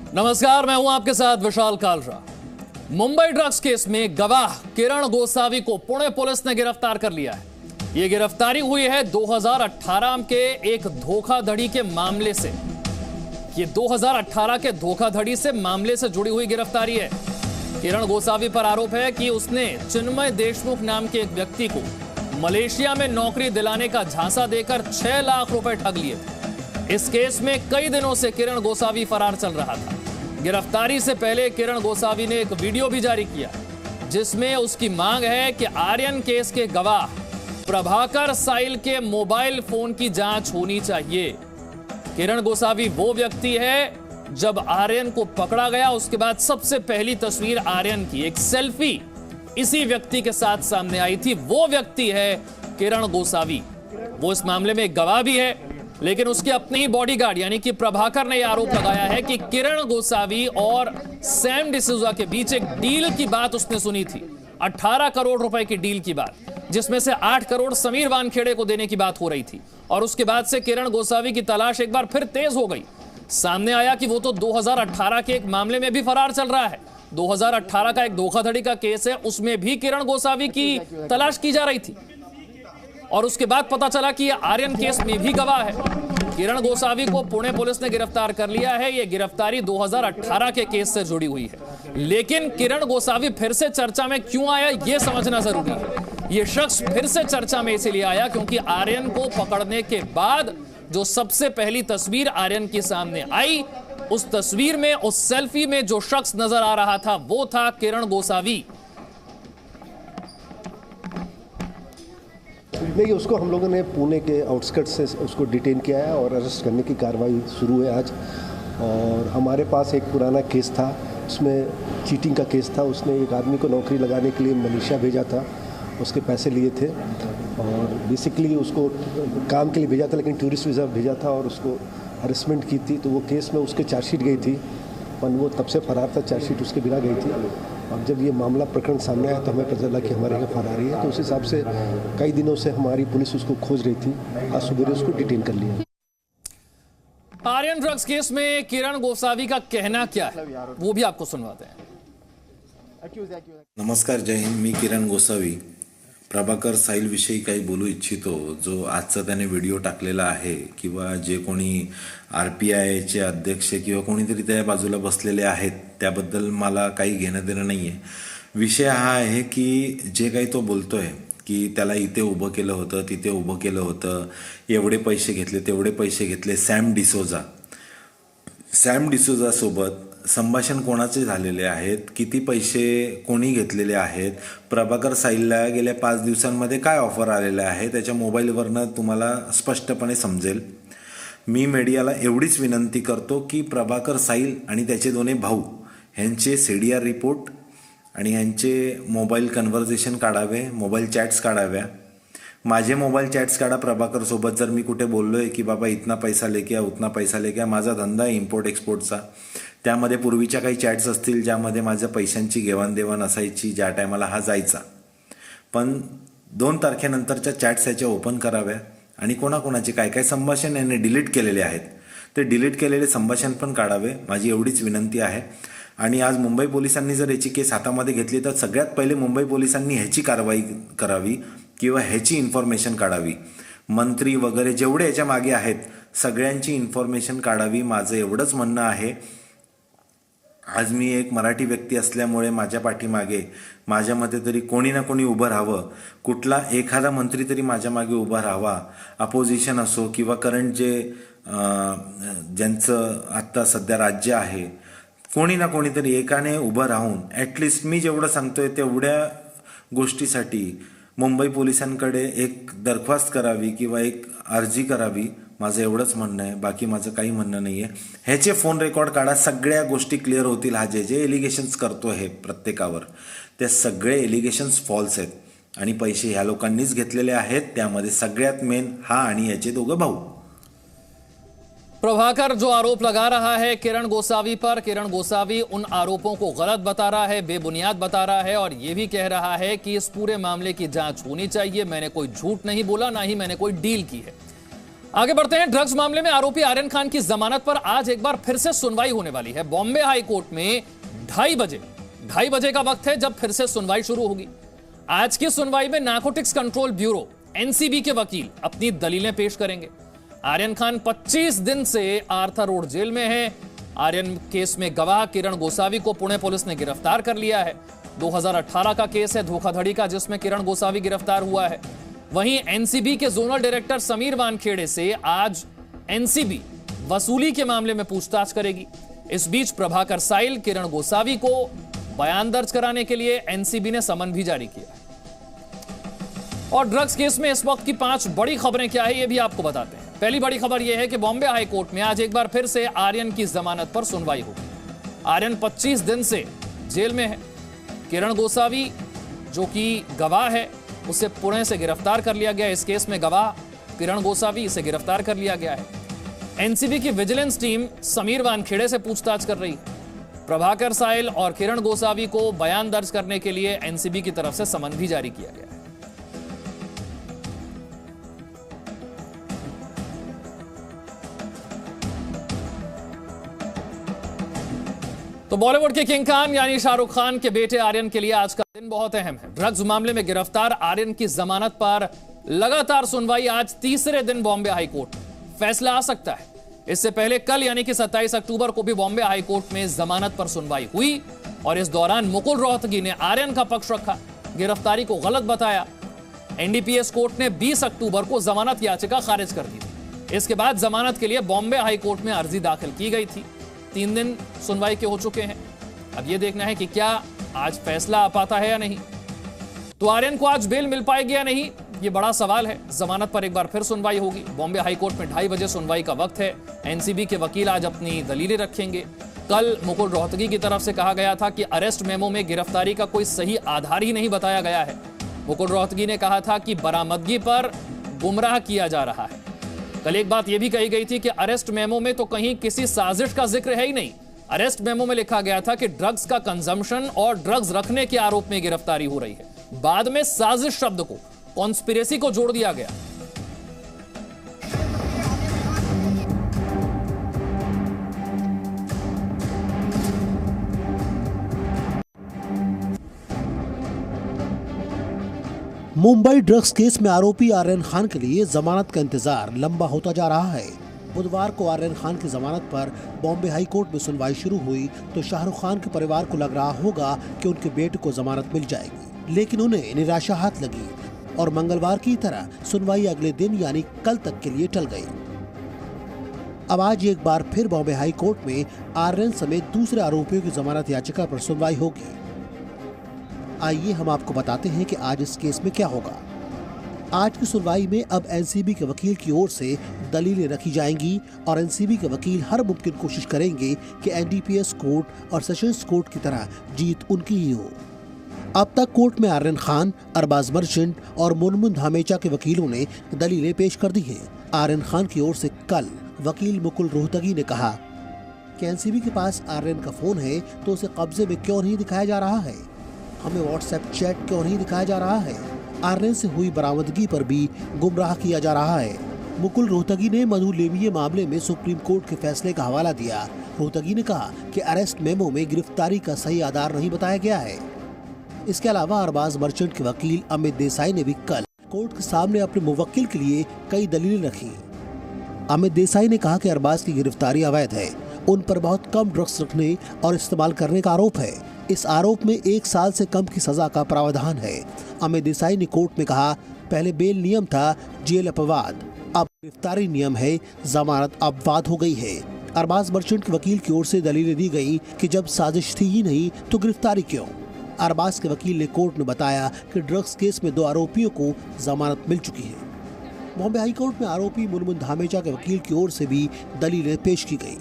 नमस्कार, मैं हूं आपके साथ विशाल कालरा। मुंबई ड्रग्स केस में गवाह किरण गोसावी को पुणे पुलिस ने गिरफ्तार कर लिया है। यह गिरफ्तारी हुई है 2018 के एक धोखाधड़ी के मामले से। यह 2018 के धोखाधड़ी से मामले से जुड़ी हुई गिरफ्तारी है। किरण गोसावी पर आरोप है कि उसने चिन्मय देशमुख नाम के एक व्यक्ति को मलेशिया में नौकरी दिलाने का झांसा देकर 6 लाख रुपए ठग लिए थे। इस केस में कई दिनों से किरण गोसावी फरार चल रहा था। गिरफ्तारी से पहले किरण गोसावी ने एक वीडियो भी जारी किया जिसमें उसकी मांग है कि आर्यन केस के गवाह प्रभाकर साइल के मोबाइल फोन की जांच होनी चाहिए। किरण गोसावी वो व्यक्ति है, जब आर्यन को पकड़ा गया उसके बाद सबसे पहली तस्वीर आर्यन की एक सेल्फी इसी व्यक्ति के साथ सामने आई थी। वो व्यक्ति है किरण गोसावी। वो इस मामले में एक गवाह भी है, लेकिन उसके अपने ही बॉडीगार्ड यानी कि प्रभाकर ने यह आरोप लगाया है कि किरण गोसावी और सैम डिसूजा के बीच एक डील की बात उसने सुनी थी। 18 करोड़ रुपए की डील की बात, जिसमें से 8 करोड़ समीर वानखेड़े को देने की बात हो रही थी। और उसके बाद से किरण गोसावी की तलाश एक बार फिर तेज हो गई। सामने आया कि वो तो 2018 के एक मामले में भी फरार चल रहा है। 2018 का एक धोखाधड़ी का केस है, उसमें भी किरण गोसावी की तलाश की जा रही थी। और उसके बाद पता चला कि यह आर्यन केस में भी गवाह है। किरण गोसावी को पुणे पुलिस ने गिरफ्तार कर लिया है। यह गिरफ्तारी 2018 के केस से जुड़ी हुई है। लेकिन किरण गोसावी फिर से चर्चा में क्यों आया, यह समझना जरूरी है। यह शख्स फिर से चर्चा में इसलिए आया क्योंकि आर्यन को पकड़ने के बाद जो सबसे पहली तस्वीर आर्यन के सामने आई, उस तस्वीर में, उस सेल्फी में जो शख्स नजर आ रहा था वो था किरण गोसावी। नहीं, उसको हम लोगों ने पुणे के आउटस्कर्ट से उसको डिटेन किया है और अरेस्ट करने की कार्रवाई शुरू है आज। और हमारे पास एक पुराना केस था, उसमें चीटिंग का केस था। उसने एक आदमी को नौकरी लगाने के लिए मलेशिया भेजा था, उसके पैसे लिए थे और बेसिकली उसको काम के लिए भेजा था, लेकिन टूरिस्ट वीज़ा भेजा था और उसको हरेसमेंट की थी। तो वो केस में उसके चार्जशीट गई थी, पर वो तब से फरार था, चार्जशीट उसके बिना गई थी। अब जब ये मामला प्रकरण सामने आया तो हमें पता चला कि हमारे यहाँ फरारी है। तो उस हिसाब से कई दिनों से हमारी पुलिस उसको खोज रही थी। आज सुबह उसको डिटेन कर लिया। आर्यन ड्रग्स केस में किरण गोसावी का कहना क्या है वो भी आपको सुनवाते हैं। नमस्कार, जय हिंद। मी किरण गोसावी प्रभाकर साहिल विषयी काही बोलू इच्छितो। जो आजचा त्याने व्हिडिओ टाकलेला आहे किंवा जे कोणी RPIचे अध्यक्ष किंवा कोणीतरी त्या बाजूला बसलेले आहेत त्याबद्दल मला काही घेणं देणं नाही आहे। विषय हा आहे की जे काही तो बोलतोय की त्याला इथे उभं केलं होतं, तिथे उभं केलं होतं, एवढे पैसे घेतले, तेवढे पैसे घेतले। सॅम डिसोजा सोबत संभाषण कोणाचे झालेले आहेत, किती पैसे कोणी घेतलेले आहेत, प्रभाकर साहिलला गेल्या 5 दिवसांमध्ये काय ऑफर आलेले आहे, त्याच्या मोबाईलवरनं तुम्हाला स्पष्टपणे समजेल। मी मीडियाला एवढीच विनंती करतो की प्रभाकर साहिल आणि त्याचे दोन्ही भाऊ यांचे CDR रिपोर्ट आणि यांचे मोबाईल कन्व्हर्सेशन काढावे, मोबाईल चॅट्स काढाव्या। माझे मोबाईल चॅट्स काढा प्रभाकर सोबत। जर मी कुठे बोललोय की बाबा इतना पैसा लेके आ, उतना पैसा लेके आ, माझा धंदा आहे इम्पोर्ट एक्सपोर्टचा, त्यामध्ये पूर्वीच्या काही चॅट्स असतील ज्यामध्ये माझ्या पैशांची घेवाणदेवाण असायची, ज्या टायमाला हा जायचा, पण 2 तारखेनंतरच्या चॅट्स याच्या ओपन कराव्या आणि कोणाकोणाचे काय काय संभाषण यांनी डिलीट केलेले आहेत ते डिलीट केलेले संभाषण पण काढावे, माझी एवढीच विनंती आहे। आणि आज मुंबई पोलिसांनी जर याची केस हातामध्ये घेतली तर सगळ्यात पहिले मुंबई पोलिसांनी ह्याची कारवाई करावी किंवा ह्याची इन्फॉर्मेशन काढावी। मंत्री वगैरे जेवढे याच्या मागे आहेत सगळ्यांची इन्फॉर्मेशन काढावी, माझं एवढंच म्हणणं आहे। आज मी एक मराठी व्यक्ती असल्यामुळे माझ्या पाठीमागे माझ्या मते तरी कोणी ना कोणी उभं राहावं, कुठला एखादा मंत्री तरी माझ्या मागे उभा राहावा, अपोजिशन असो किंवा करंट जे ज्यांचं आत्ता सध्या राज्य आहे, कोणी ना कोणीतरी एकाने उभं राहून ॲटलिस्ट मी जेवढं सांगतोय तेवढ्या गोष्टीसाठी मुंबई पोलिसांकडे एक दरख्वास्त करावी किंवा एक अर्जी करावी, माझं एवढंच म्हणणं आहे। बाकी माझं काही म्हणणं नाही आहे। ह्याचे फोन रेकॉर्ड काढा, सगळ्या गोष्टी क्लिअर होतील। हा जे जे एलिगेशन्स करतो आहे प्रत्येकावर, ते सगळे एलिगेशन्स फॉल्स आहेत आणि पैसे ह्या लोकांनीच घेतलेले आहेत। त्यामध्ये सगळ्यात मेन हा आणि याचे दोघं भाऊ। प्रभाकर जो आरोप लगा रहा है किरण गोसावी पर, किरण गोसावी उन आरोपों को गलत बता रहा है, बेबुनियाद बता रहा है और यह भी कह रहा है कि इस पूरे मामले की जांच होनी चाहिए। मैंने कोई झूठ नहीं बोला, ना ही मैंने कोई डील की है। आगे बढ़ते हैं। ड्रग्स मामले में आरोपी आर्यन खान की जमानत पर आज एक बार फिर से सुनवाई होने वाली है। बॉम्बे हाई कोर्ट में 2:30 बजे का वक्त है जब फिर से सुनवाई शुरू होगी। आज की सुनवाई में नारकोटिक्स कंट्रोल ब्यूरो एनसीबी के वकील अपनी दलीलें पेश करेंगे। आर्यन खान 25 दिन से आर्थर रोड जेल में है। आर्यन केस में गवाह किरण गोसावी को पुणे पुलिस ने गिरफ्तार कर लिया है। 2018 का केस है धोखाधड़ी का, जिसमें किरण गोसावी गिरफ्तार हुआ है। वहीं एनसीबी के जोनल डायरेक्टर समीर वानखेड़े से आज एनसीबी वसूली के मामले में पूछताछ करेगी। इस बीच प्रभाकर साइल, किरण गोसावी को बयान दर्ज कराने के लिए एनसीबी ने समन भी जारी किया। और ड्रग्स केस में इस वक्त की 5 बड़ी खबरें क्या है, ये भी आपको बताते हैं। पहली बड़ी खबर यह है कि बॉम्बे हाई कोर्ट में आज एक बार फिर से आर्यन की जमानत पर सुनवाई होगी। आर्यन 25 दिन से जेल में है। किरण गोसावी जो कि गवाह है, उसे पुणे से गिरफ्तार कर लिया गया। इस केस में गवाह किरण गोसावी, इसे गिरफ्तार कर लिया गया है। एनसीबी की विजिलेंस टीम समीर वानखेड़े से पूछताछ कर रही है। प्रभाकर साइल और किरण गोसावी को बयान दर्ज करने के लिए एनसीबी की तरफ से समन भी जारी किया गया है। तो बॉलीवुड के किंग खान यानी शाहरुख खान के बेटे आर्यन के लिए आज का दिन बहुत अहम है। ड्रग्स मामले में गिरफ्तार आर्यन की जमानत पर लगातार सुनवाई आज तीसरे दिन बॉम्बे हाई कोर्ट में। फैसला आ सकता है। इससे पहले कल यानी कि 27 अक्टूबर को भी बॉम्बे हाई कोर्ट में जमानत पर सुनवाई हुई और इस दौरान मुकुल रोहतगी ने आर्यन का पक्ष रखा, गिरफ्तारी को गलत बताया। एनडीपीएस कोर्ट ने 20 अक्टूबर को जमानत याचिका खारिज कर दी थी। इसके बाद जमानत के लिए बॉम्बे हाई कोर्ट में अर्जी दाखिल की गई थी। 3 दिन सुनवाई के हो चुके हैं। अब यह देखना है कि क्या आज फैसला आ पाता है या नहीं। तो आर्यन को आज बेल मिल पाएगी या नहीं, यह बड़ा सवाल है। जमानत पर एक बार फिर सुनवाई होगी। बॉम्बे हाई कोर्ट में 2:30 बजे सुनवाई का वक्त है। एनसीबी के वकील आज अपनी दलीलें रखेंगे। कल मुकुल रोहतगी की तरफ से कहा गया था कि अरेस्ट मेमो में गिरफ्तारी का कोई सही आधार ही नहीं बताया गया है। मुकुल रोहतगी ने कहा था कि बरामदगी पर गुमराह किया जा रहा है। कल एक बात यह भी कही गई थी कि अरेस्ट मेमो में तो कहीं किसी साजिश का जिक्र है ही नहीं। अरेस्ट मेमो में लिखा गया था कि ड्रग्स का कंजम्पशन और ड्रग्स रखने के आरोप में गिरफ्तारी हो रही है। बाद में साजिश शब्द को, कॉन्स्पिरेसी को जोड़ दिया गया। मुंबई ड्रग्स केस में आरोपी आर्यन खान के लिए जमानत का इंतजार लंबा होता जा रहा है। बुधवार को आर्यन खान की जमानत पर बॉम्बे हाई कोर्ट में सुनवाई शुरू हुई तो शाहरुख खान के परिवार को लग रहा होगा कि उनके बेटे को जमानत मिल जाएगी, लेकिन उन्हें निराशा हाथ लगी और मंगलवार की तरह सुनवाई अगले दिन यानी कल तक के लिए टल गई। अब आज एक बार फिर बॉम्बे हाई कोर्ट में आर्यन समेत दूसरे आरोपियों की जमानत याचिका पर सुनवाई होगी। आइए हम आपको बताते हैं कि आज इस केस में क्या होगा। आज की सुनवाई में अब एनसीबी के वकील की ओर से दलीलें रखी जाएंगी और एनसीबी के वकील हर मुमकिन कोशिश करेंगे कि एनडीपीएस कोर्ट और सेशंस कोर्ट की तरह जीत उनकी ही हो। अब तक कोर्ट में आर्यन खान, अरबाज मर्चेंट और मुनमुन धामेचा के वकीलों ने दलीलें पेश कर दी हैं। आर्यन खान की ओर से कल वकील मुकुल रोहतगी ने कहा कि एनसीबी के पास आर्यन का फोन है तो उसे कब्जे में क्यों नहीं दिखाया जा रहा है, हमें व्हाट्सएप चैट क्यों नहीं दिखाया जा रहा है, आर्यन से हुई बरामदगी पर भी गुमराह किया जा रहा है। मुकुल रोहतगी ने मधु लेविये मामले में सुप्रीम कोर्ट के फैसले का हवाला दिया। रोहतगी ने कहा कि अरेस्ट मेमो में गिरफ्तारी का सही आधार नहीं बताया गया है। इसके अलावा अरबाज मर्चेंट के वकील अमित देसाई ने भी कल कोर्ट के सामने अपने मुवक्किल के लिए कई दलीलें रखी। अमित देसाई ने कहा कि अरबाज की गिरफ्तारी अवैध है, उन पर बहुत कम ड्रग्स रखने और इस्तेमाल करने का आरोप है। इस आरोप में 1 साल से कम की सजा का प्रावधान है। अमित देसाई ने कोर्ट में कहा, पहले बेल नियम था, जेल अपवाद, अब गिरफ्तारी नियम है, जमानत अपवाद हो गई है। अरबाज मर्चेंट के वकील की ओर से दलीलें दी गई कि जब साजिश थी ही नहीं तो गिरफ्तारी क्यों। अरबाज के वकील ने कोर्ट में बताया कि ड्रग्स केस में 2 आरोपियों को जमानत मिल चुकी है। बॉम्बे हाई कोर्ट में आरोपी मुनमुन धामेचा के वकील की ओर से भी दलीलें पेश की गई।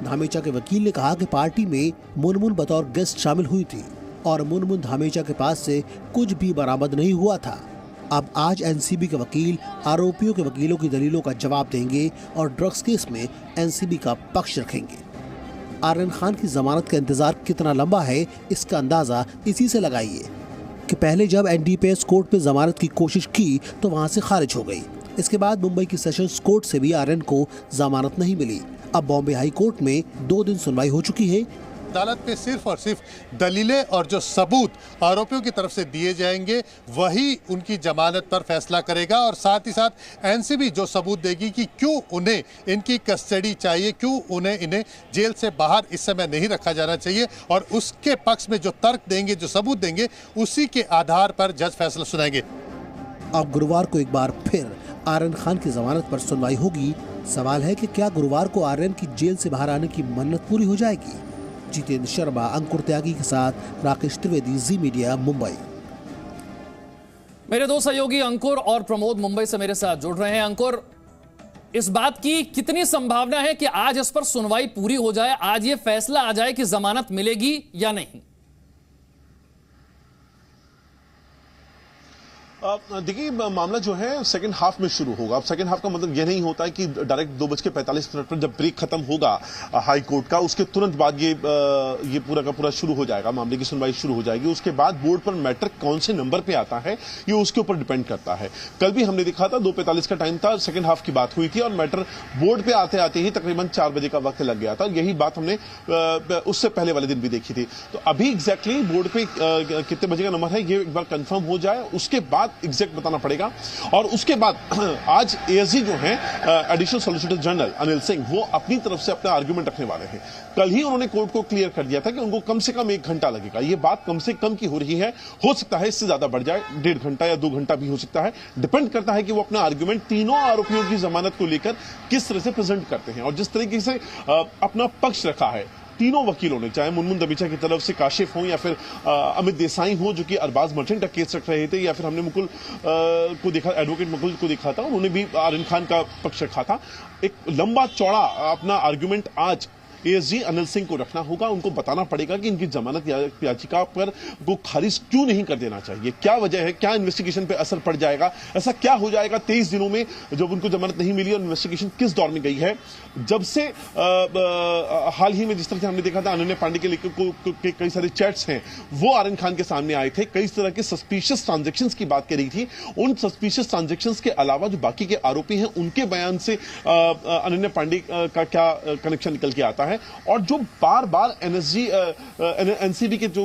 धामेचा के वकील ने कहा कि पार्टी में मुनमुन बतौर गेस्ट शामिल हुई थी और मुनमुन धामेचा के पास से कुछ भी बरामद नहीं हुआ था। अब आज एनसीबी के वकील आरोपियों के वकीलों की दलीलों का जवाब देंगे और ड्रग्स केस में एनसीबी का पक्ष रखेंगे। आर्यन खान की जमानत का इंतजार कितना लंबा है, इसका अंदाजा इसी से लगाइए कि पहले जब एनडीपीएस कोर्ट में जमानत की कोशिश की तो वहां से खारिज हो गई। इसके बाद मुंबई की सेशंस कोर्ट से भी आर्यन को जमानत नहीं मिली। अब बॉम्बे हाई कोर्ट में 2 दिन सुनवाई हो चुकी है। अदालत में सिर्फ और सिर्फ दलीलें और जो सबूत आरोपियों की तरफ से दिए जाएंगे वही उनकी जमानत पर फैसला करेगा, और साथ ही साथ एनसीबी जो सबूत देगी कि क्यों उन्हें इनकी कस्टडी चाहिए, क्यों इन्हें जेल से बाहर इस समय नहीं रखा जाना चाहिए, और उसके पक्ष में जो तर्क देंगे, जो सबूत देंगे, उसी के आधार पर जज फैसला सुनाएंगे। अब गुरुवार को एक बार फिर आर्यन खान की जमानत पर सुनवाई होगी। सवाल है कि क्या गुरुवार को आर्यन की जेल से बाहर आने की मन्नत पूरी हो जाएगी? जितेंद्र शर्मा, अंकुर त्यागी के साथ राकेश त्रिवेदी, जी मीडिया, मुंबई। मेरे दो सहयोगी अंकुर और प्रमोद मुंबई से मेरे साथ जुड़ रहे हैं। अंकुर, इस बात की कितनी संभावना है कि आज इस पर सुनवाई पूरी हो जाए, आज ये फैसला आ जाए कि जमानत मिलेगी या नहीं? देखिए, मामला जो है सेकंड हाफ में शुरू होगा। अब सेकंड हाफ का मतलब यह नहीं होता है कि डायरेक्ट 2:45 पर जब ब्रेक खत्म होगा हाई कोर्ट का, उसके तुरंत बाद ये पूरा का पूरा शुरू हो जाएगा, मामले की सुनवाई शुरू हो जाएगी। उसके बाद बोर्ड पर मैटर कौन से नंबर पे आता है ये उसके ऊपर डिपेंड करता है। कल भी हमने देखा था 2:45 का टाइम था, सेकंड हाफ की बात हुई थी और मैटर बोर्ड पे आते आते ही तकरीबन 4 बजे का वक्त लग गया था। यही बात हमने उससे पहले वाले दिन भी देखी थी। तो अभी एग्जैक्टली बोर्ड पे कितने बजे का नंबर है ये एक बार कंफर्म हो जाए, उसके बाद एग्जैक्ट बताना पड़ेगा। और उसके बाद आज एएसजी जो है additional solicitor general Anil Singh, वो अपनी तरफ से अपना आर्गुमेंट रखने वाले हैं। कल ही उन्होंने कोर्ट को क्लियर कर दिया था कि उनको कम से कम 1 घंटा लगेगा। ये बात कम से कम की हो रही है, हो सकता है इससे ज्यादा बढ़ जाए, 1.5 घंटा या 2 घंटा भी हो सकता है। डिपेंड करता है कि वो अपना आर्गुमेंट तीनों आरोपियों की जमानत को लेकर किस तरह से प्रेजेंट करते हैं। और जिस तरीके से अपना पक्ष रखा है तीनों वकीलों ने, चाहे मुनमुन दमीचा की तरफ से काशिफ हो या फिर अमित देसाई हो जो कि अरबाज मर्चेंट का केस रख रहे थे, या फिर हमने मुकुल को देखा, एडवोकेट मुकुल को देखा था, उन्होंने भी आर्यन खान का पक्ष रखा था। एक लंबा चौड़ा अपना आर्गुमेंट आज एएसजी अनिल सिंह को रखना होगा। उनको बताना पड़ेगा कि इनकी जमानत याचिका पर को खारिज क्यों नहीं कर देना चाहिए, क्या वजह है, क्या इन्वेस्टिगेशन पे असर पड़ जाएगा, ऐसा क्या हो जाएगा 23 दिनों में जब उनको जमानत नहीं मिली और इन्वेस्टिगेशन किस दौर में गई है। जब से हाल ही में जिस तरह से हमने देखा था अनन्या पांडे के लेकर कई सारे चैट्स हैं वो आर्यन खान के सामने आए थे, कई तरह के सस्पिशियस ट्रांजेक्शंस की बात करी थी। उन सस्पिशियस ट्रांजेक्शंस के अलावा जो बाकी के आरोपी हैं उनके बयान से अनन्या पांडे का क्या कनेक्शन निकल के आता है। और जो बार बार एनसीबी के जो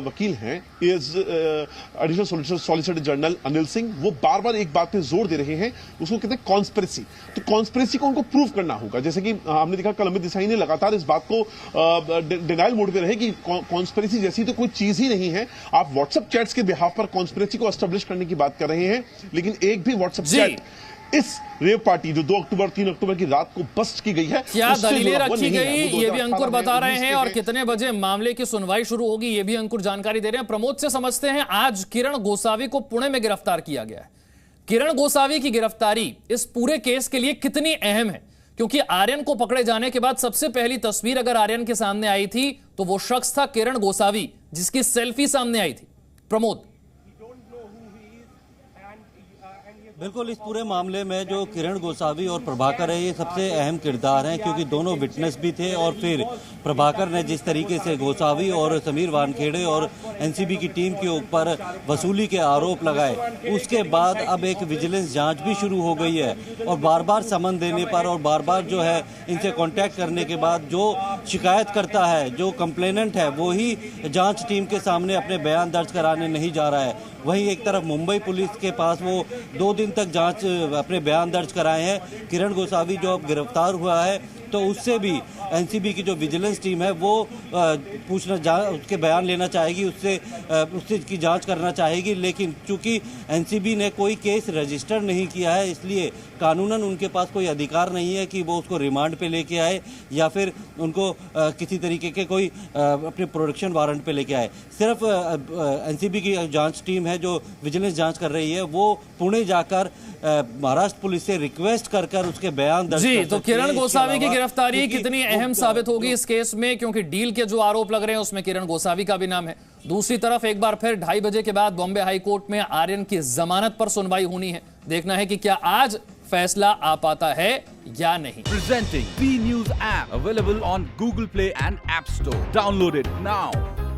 वकील हैं additional solicitor general Anil Singh, वो बार बार एक बात पे जोर दे रहे हैं, उसको कहते हैं कॉन्स्पिरेसी। तो कॉन्स्पिरेसी को उनको प्रूव करना होगा। जैसे कि हमने देखा कल अमित देसाई ने लगातार इस बात को डिनाइल मोड पे रहे कि कॉन्स्पिरेसी जैसी तो कोई चीज ही नहीं है। आप व्हाट्सएप चैट्स के बिहाफ पर कॉन्स्पिरेसी को एस्टेब्लिश करने की बात कर रहे हैं, लेकिन एक भी व्हाट्सएप चैट इस रेव पार्टी जो 2 अक्टूबर 3 अक्टूबर की रात को बस्ट की गई है, क्या दलीलें रखी गई ये भी अंकुर बता रहे हैं, और कितने बजे मामले की सुनवाई शुरू होगी ये भी अंकुर जानकारी दे रहे हैं। प्रमोद से समझते हैं, आज किरण गोसावी को पुणे में गिरफ्तार किया गया है। किरण गोसावी की गिरफ्तारी इस पूरे केस के लिए कितनी अहम है? क्योंकि आर्यन को पकड़े जाने के बाद सबसे पहली तस्वीर अगर आर्यन के सामने आई थी तो वो शख्स था किरण गोसावी, जिसकी सेल्फी सामने आई थी। प्रमोद, बिल्कुल, इस पूरे मामले में जो किरण गोसावी और प्रभाकर है ये सबसे अहम किरदार हैं, क्योंकि दोनों विटनेस भी थे। और फिर प्रभाकर ने जिस तरीके से गोसावी और समीर वानखेड़े और एनसीबी की टीम के ऊपर वसूली के आरोप लगाए, उसके बाद अब एक विजिलेंस जांच भी शुरू हो गई है। और बार बार समन देने पर और बार बार जो है इनसे कांटेक्ट करने के बाद जो शिकायत करता है, जो कंप्लेनेंट है, वो ही जाँच टीम के सामने अपने बयान दर्ज कराने नहीं जा रहा है। वहीं एक तरफ मुंबई पुलिस के पास वो 2 दिन तक जांच अपने बयान दर्ज कराए हैं। किरण गोसावी जो अब गिरफ्तार हुआ है तो उससे भी एनसीबी की जो विजिलेंस टीम है वो उसके बयान लेना चाहेगी, उससे की जांच करना चाहेगी। लेकिन चूंकि एनसीबी ने कोई केस रजिस्टर नहीं किया है, इसलिए कानूनन उनके पास कोई अधिकार नहीं है कि वो उसको रिमांड पे लेके आए या फिर उनको किसी तरीके के कोई अपने प्रोडक्शन वारंट पे लेके आए। सिर्फ एनसीबी की जांच टीम है जो विजिलेंस जांच कर रही है, वो पुणे जाकर महाराष्ट्र पुलिस से रिक्वेस्ट कर उसके बयान दर्ज जी। तो किरण गोसावी की गिरफ्तारी कितनी अहम साबित होगी इस केस में, क्योंकि डील के जो आरोप लग रहे हैं उसमें किरण गोसावी का भी नाम है। दूसरी तरफ एक बार फिर 2:30 बजे के बाद बॉम्बे हाई कोर्ट में आर्यन की जमानत पर सुनवाई होनी है। देखना है कि क्या आज फैसला आ पाता है या नहीं। Presenting B News app available on Google Play and App Store. Download it now.